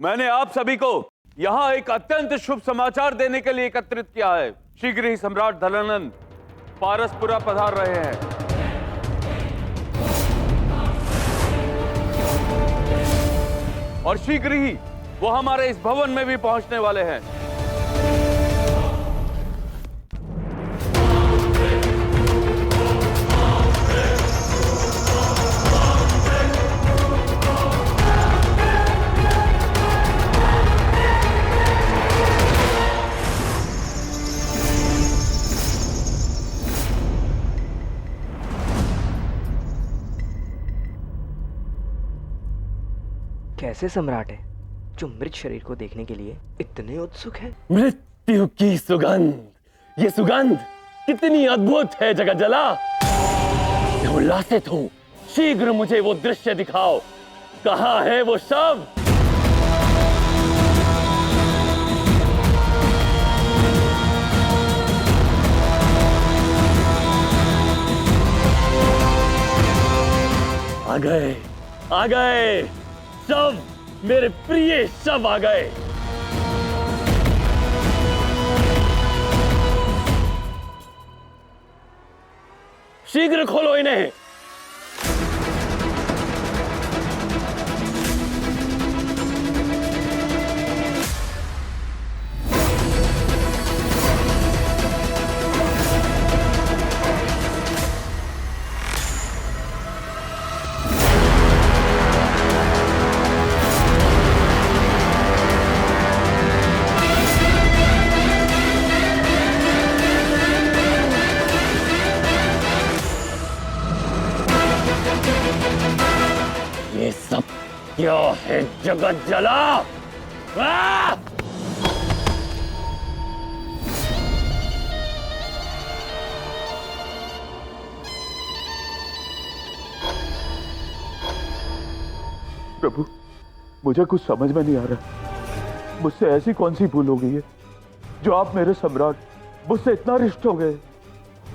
मैंने आप सभी को यहाँ एक अत्यंत शुभ समाचार देने के लिए एकत्रित किया है। शीघ्र ही सम्राट धनानंद पारसपुरा पधार रहे हैं। और शीघ्र ही वो हमारे इस भवन में भी पहुंचने वाले हैं। कैसे सम्राट है जो मृत शरीर को देखने के लिए इतने उत्सुक है? मृत्यु की सुगंध, ये सुगंध कितनी अद्भुत है जगज्जला। मैं उल्लासित हूं, शीघ्र मुझे वो दृश्य दिखाओ। कहां है वो शव? आ गए, आ गए शव, मेरे प्रिय शव आ गए। शीघ्र खोलो इन्हें। ये सब क्या है जगज्जला? प्रभु, मुझे कुछ समझ में नहीं आ रहा। मुझसे ऐसी कौन सी भूल हो गई है जो आप मेरे सम्राट मुझसे इतना रिष्ट हो गए?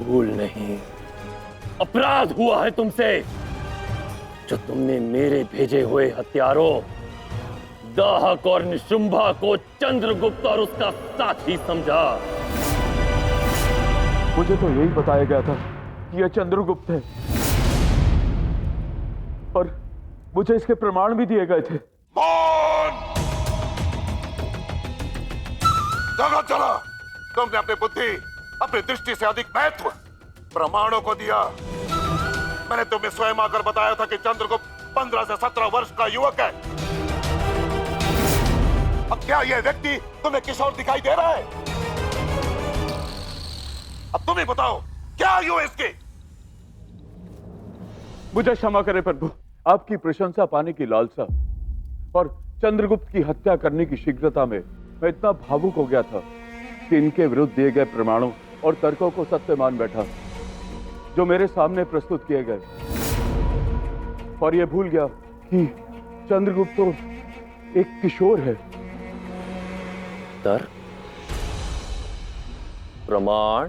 भूल नहीं, अपराध हुआ है तुमसे, जो तुमने मेरे भेजे हुए हत्यारों दाहक और निशुंभा को चंद्रगुप्त और उसका साथी समझा। मुझे तो यही बताया गया था कि यह चंद्रगुप्त है, और मुझे इसके प्रमाण भी दिए गए थे। मौन! जगज्जला, तुमने अपनी बुद्धि, अपनी दृष्टि से अधिक महत्व प्रमाणों को दिया। मैंने तुम्हें स्वयं आकर बताया था कि चंद्रगुप्त 15 से 17 वर्ष का युवक है। अब क्या यह व्यक्ति तुम्हें किशोर दिखाई दे रहा है? अब तुम ही बताओ, क्या आयु है इसकी? मुझे क्षमा करें प्रभु, आपकी प्रशंसा पाने की लालसा और चंद्रगुप्त की हत्या करने की शीघ्रता में मैं इतना भावुक हो गया था कि इनके विरुद्ध दिए गए प्रमाणों और तर्कों को सत्य मान बैठा जो मेरे सामने प्रस्तुत किए गए, और यह भूल गया कि चंद्रगुप्त तो एक किशोर है। तर्क, प्रमाण,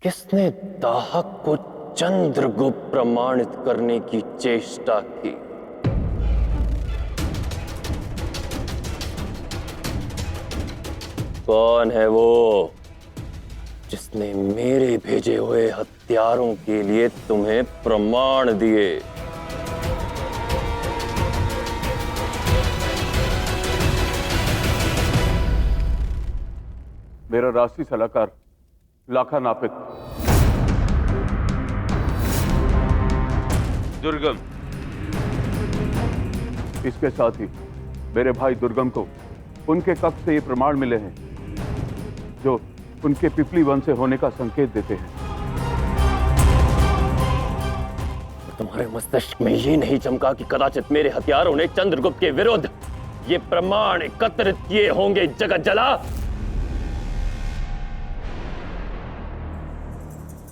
किसने दाहक को चंद्रगुप्त प्रमाणित करने की चेष्टा की? कौन है वो जिसने मेरे भेजे हुए हत्यारों के लिए तुम्हें प्रमाण दिए? मेरा राष्ट्रीय सलाहकार लाखा नापित। दुर्गम, इसके साथ ही मेरे भाई दुर्गम को उनके कक्ष से ये प्रमाण मिले हैं जो उनके पिपली वंश से होने का संकेत देते हैं। तुम्हारे मस्तिष्क में ये नहीं चमका कि कदाचित मेरे हथियारों ने चंद्रगुप्त के विरुद्ध ये प्रमाण एकत्रित किए होंगे जगज्जला?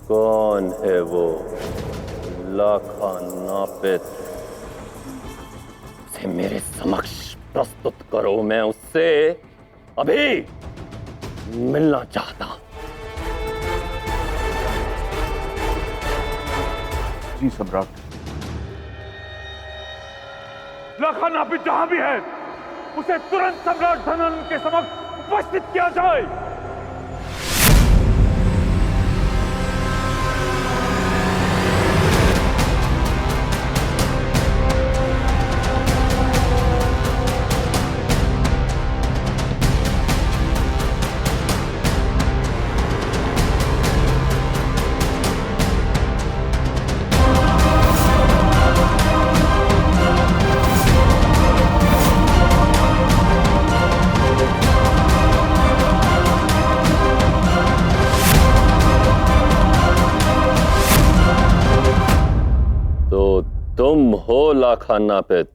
कौन है वो लाखा नापित? उसे मेरे समक्ष प्रस्तुत करो, मैं उससे अभी मिलना चाहता हूं। जी सम्राट। लाखा नापित जहां भी है, उसे तुरंत सम्राट धनानंद के समक्ष उपस्थित किया जाए। तुम हो लाखा नापित।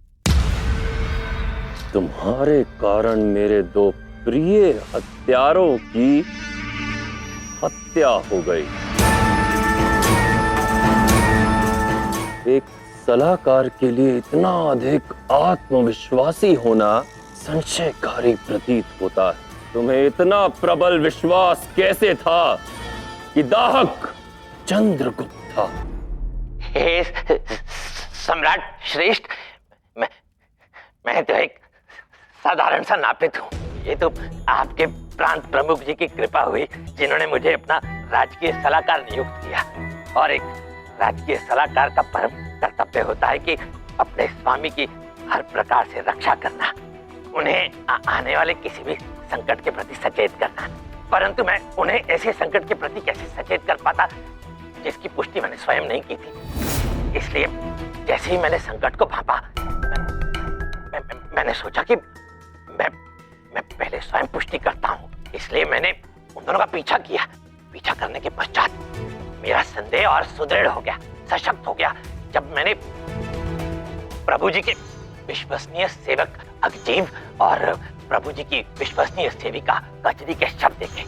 तुम्हारे कारण मेरे दो प्रिय हत्यारों की हत्या हो गई। एक सलाहकार के लिए इतना अधिक आत्मविश्वासी होना संशयकारी प्रतीत होता है। तुम्हें इतना प्रबल विश्वास कैसे था कि दाहक चंद्रगुप्त था? हे सम्राट श्रेष्ठ, मैं तो एक साधारण सा नापित हूँ। ये तो आपके प्रांत प्रमुख जी की कृपा हुई, जिन्होंने मुझे अपना राजकीय सलाहकार नियुक्त किया। और एक राजकीय सलाहकार का परम कर्तव्य होता है कि अपने स्वामी की हर प्रकार से रक्षा करना, उन्हें आने वाले किसी भी संकट के प्रति सचेत करना। परंतु मैं उन्हें ऐसे संकट के प्रति कैसे सचेत कर पाता जिसकी पुष्टि मैंने स्वयं नहीं की थी। इसलिए जैसे ही मैंने संकट को भांपा, मैंने सोचा कि मैं पहले स्वयं पुष्टि करता हूँ। इसलिए मैंने उन दोनों का पीछा किया। पीछा करने के पश्चात मेरा संदेह और सुदृढ़ हो गया, सशक्त हो गया, जब मैंने प्रभु जी के विश्वसनीय सेवक अगजीव और प्रभु जी की विश्वसनीय सेविका कचरी के शब्द देखे।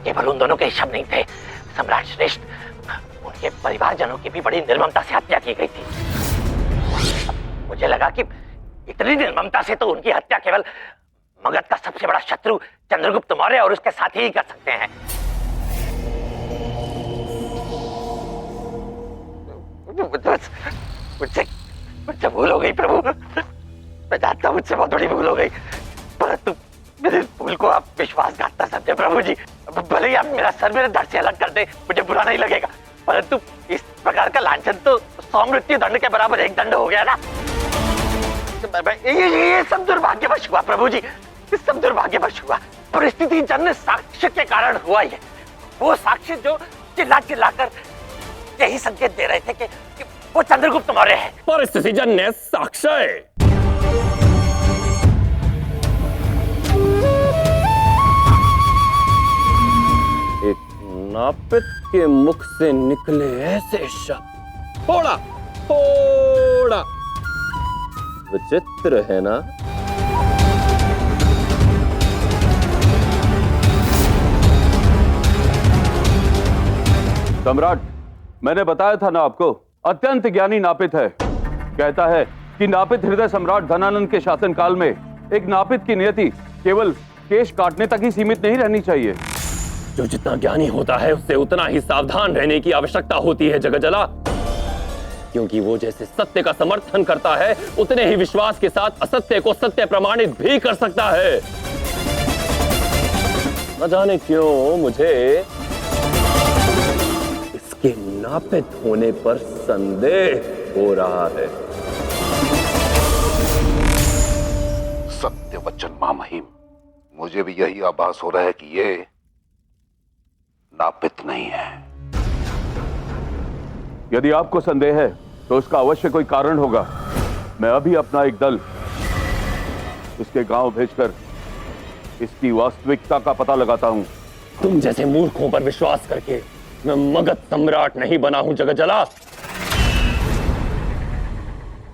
केवल उन दोनों के शब्द नहीं थे सम्राट श्रेष्ठ, उनके परिवारजनों की भी बड़ी निर्ममता से हत्या की गई थी। मुझे लगा कि इतनी निर्ममता से तो उनकी हत्या केवल मगध का सबसे बड़ा शत्रु चंद्रगुप्त मौर्य और उसके साथी ही कर सकते हैं। मुझसे भूल हो गई प्रभु, मैं जानता हूं मुझसे बहुत बड़ी भूल हो गई, परंतु मेरे भूल को आप विश्वासघात न समझे प्रभु जी। भले ही आप मेरा सर मेरे धड़ से अलग कर दे, मुझे बुरा नहीं लगेगा, परंतु इस प्रकार का लांछन तो 100 मृत्यु दंड के बराबर एक दंड हो गया ना। ये सब दुर्भाग्यवश हुआ प्रभु जी, ये सब दुर्भाग्यवश हुआ। परिस्थिति जन्य साक्ष्य के कारण हुआ ये। वो साक्ष्य जो चिल्ला चिल्लाकर यही संकेत दे रहे थे कि वो चंद्रगुप्त मौर्य है। परिस्थिति जन्य साक्ष्य। एक नापित के मुख से निकले ऐसे शब्द, थोड़ा थोड़ा विचित्र है ना? सम्राट, मैंने बताया था ना आपको, अत्यंत ज्ञानी नापित है। कहता है कि नापित हृदय सम्राट धनानंद के शासनकाल में एक नापित की नियति केवल केश काटने तक ही सीमित नहीं रहनी चाहिए। जो जितना ज्ञानी होता है उससे उतना ही सावधान रहने की आवश्यकता होती है जगज्जला, क्योंकि वो जैसे सत्य का समर्थन करता है उतने ही विश्वास के साथ असत्य को सत्य प्रमाणित भी कर सकता है। न जाने क्यों मुझे इसके नापित होने पर संदेह हो रहा है। सत्य वचन महामहिम, मुझे भी यही आभास हो रहा है कि ये नापित नहीं है। यदि आपको संदेह है तो उसका अवश्य कोई कारण होगा। मैं अभी अपना एक दल इसके गांव भेजकर इसकी वास्तविकता का पता लगाता हूं। तुम जैसे मूर्खों पर विश्वास करके मैं मगध सम्राट नहीं बना हूं जगज्जला।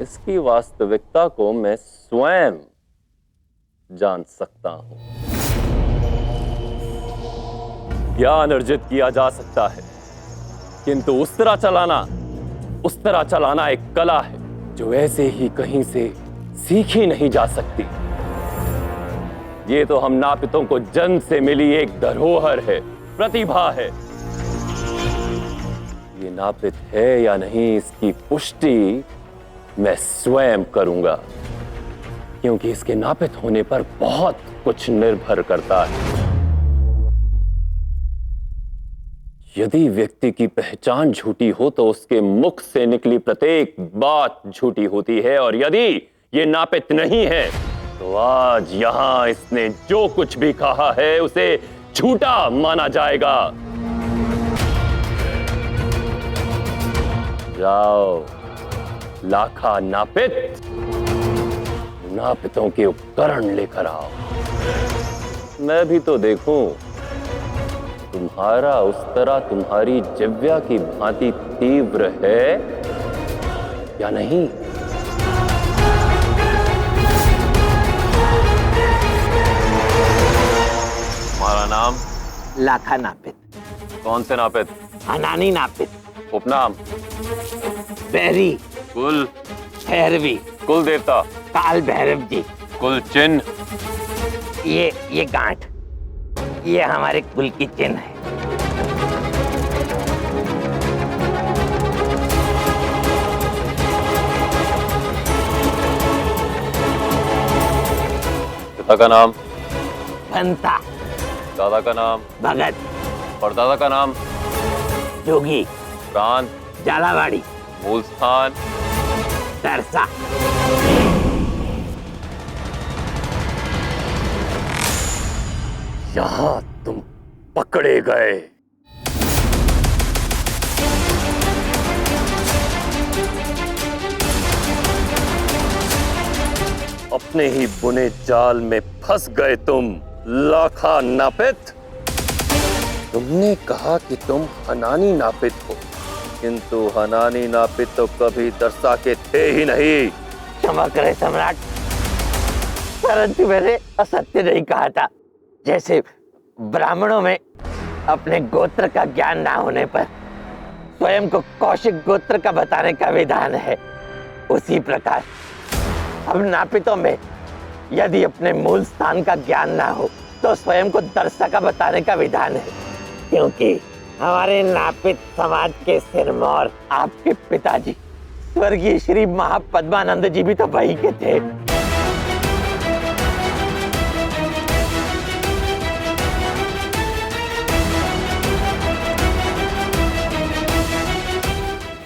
इसकी वास्तविकता को मैं स्वयं जान सकता हूं। ज्ञान अर्जित किया जा सकता है, किंतु उस तरह चलाना एक कला है जो ऐसे ही कहीं से सीखी नहीं जा सकती। ये तो हम नापितों को जन्म से मिली एक धरोहर है, प्रतिभा है। ये नापित है या नहीं, इसकी पुष्टि मैं स्वयं करूंगा। क्योंकि इसके नापित होने पर बहुत कुछ निर्भर करता है। यदि व्यक्ति की पहचान झूठी हो तो उसके मुख से निकली प्रत्येक बात झूठी होती है, और यदि ये नापित नहीं है तो आज यहां इसने जो कुछ भी कहा है उसे झूठा माना जाएगा। जाओ, लाखा नापित, नापितों के उपकरण लेकर आओ। मैं भी तो देखूं तुम्हारा उत्तरा तुम्हारी जिह्वा की भांति तीव्र है या नहीं। तुम्हारा नाम? लाखा नापित। कौन से नापित? हनानी नापित। उपनाम? बैरी। कुल? भैरवी। कुल देवता? काल भैरव जी। कुल चिन्ह? ये गांठ, ये हमारे कुल की चिन्ह है। पिता का नाम? भंता। दादा का नाम? भगत। और दादा का नाम? जोगी। प्रांत? झालावाड़ी। मूल स्थान? तरसा। यहां तुम पकड़े गए। अपने ही बुने जाल में फंस गए तुम, लाखा नापित। तुमने कहा कि तुम हनानी नापित हो, किंतु हनानी नापित तो कभी दरसा के थे ही नहीं। क्षमा करे सम्राट, परंतु मैंने असत्य नहीं कहा था। जैसे ब्राह्मणों में अपने गोत्र का ज्ञान ना होने पर स्वयं को कौशिक गोत्र का बताने का विधान है, उसी प्रकार हम नापितों में यदि अपने मूल स्थान का ज्ञान ना हो तो स्वयं को दर्शा का बताने का विधान है, क्योंकि हमारे नापित समाज के सिरमौर आपके पिताजी स्वर्गीय श्री महापद्मानंद जी भी तो वही के थे।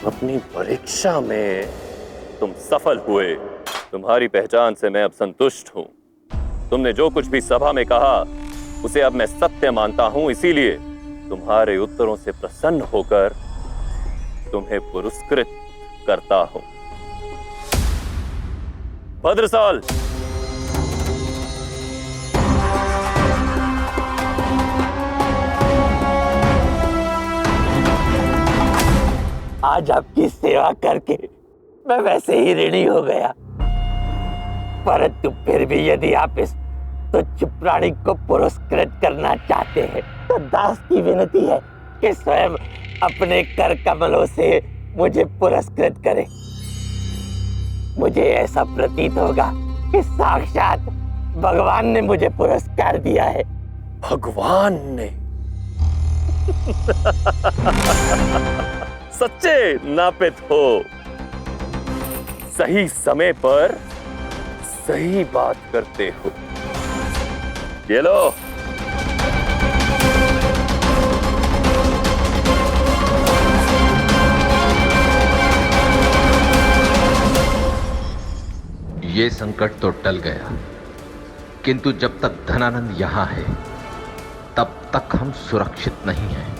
अपनी परीक्षा में तुम सफल हुए। तुम्हारी पहचान से मैं अब संतुष्ट हूं। तुमने जो कुछ भी सभा में कहा उसे अब मैं सत्य मानता हूं, इसीलिए तुम्हारे उत्तरों से प्रसन्न होकर तुम्हें पुरस्कृत करता हूं। भद्रसाल, आज आपकी सेवा करके मैं वैसे ही ऋणी हो गया, परंतु फिर भी यदि आप इस तुच्छ प्राणी को पुरस्कृत करना चाहते हैं तो दास की विनती है कि स्वयं अपने कर कमलों से मुझे पुरस्कृत करें। मुझे ऐसा प्रतीत होगा कि साक्षात भगवान ने मुझे पुरस्कार दिया है। भगवान ने? सच्चे नापित हो, सही समय पर सही बात करते हो। ये लो। ये संकट तो टल गया, किंतु जब तक धनानंद यहां है तब तक हम सुरक्षित नहीं हैं।